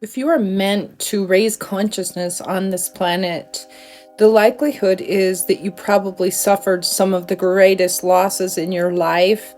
If you are meant to raise consciousness on this planet, the likelihood is that you probably suffered some of the greatest losses in your life,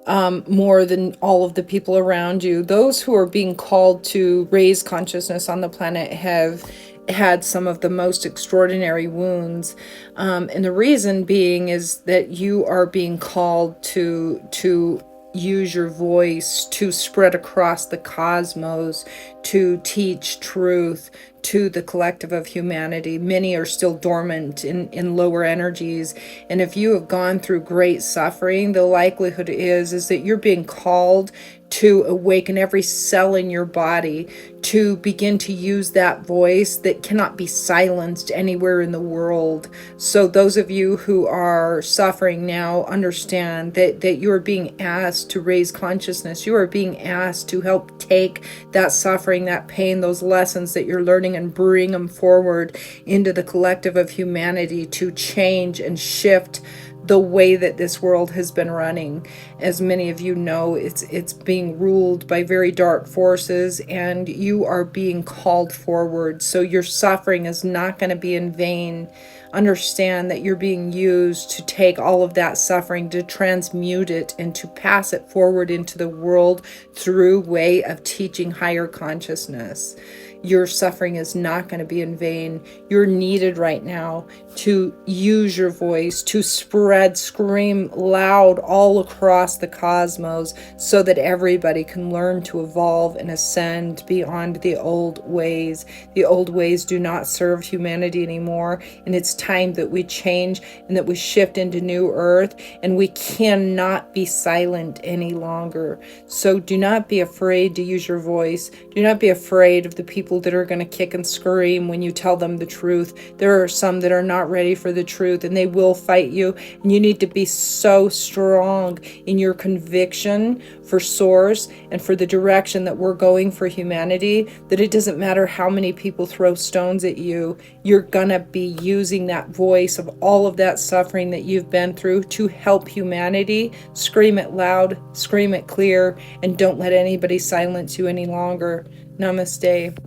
more than all of the people around you. Those who are being called to raise consciousness on the planet have had some of the most extraordinary wounds. And the reason being is that you are being called to use your voice to spread across the cosmos, to teach truth to the collective of humanity. Many are still dormant in lower energies. And if you have gone through great suffering, the likelihood is that you're being called to awaken every cell in your body to begin to use that voice that cannot be silenced anywhere in the world. So those of you who are suffering now, understand that you are being asked to raise consciousness. You are being asked to help take that suffering, that pain, those lessons that you're learning, and bring them forward into the collective of humanity to change and shift the way that this world has been running. As many of you know, it's being ruled by very dark forces, and you are being called forward. So your suffering is not going to be in vain. Understand that you're being used to take all of that suffering, to transmute it, and to pass it forward into the world through way of teaching higher consciousness. Your suffering is not going to be in vain. You're needed right now to use your voice, to spread, scream loud all across the cosmos so that everybody can learn to evolve and ascend beyond the old ways. The old ways do not serve humanity anymore, and it's time that we change and that we shift into new earth, and we cannot be silent any longer. So do not be afraid to use your voice. Do not be afraid of the people that are going to kick and scream when you tell them the truth. There are some that are not ready for the truth, and they will fight you, and you need to be so strong in your conviction for source and for the direction that we're going for humanity, that it doesn't matter how many people throw stones at you. You're gonna be using that voice of all of that suffering that you've been through to help humanity. Scream it loud, scream it clear, and don't let anybody silence you any longer. Namaste.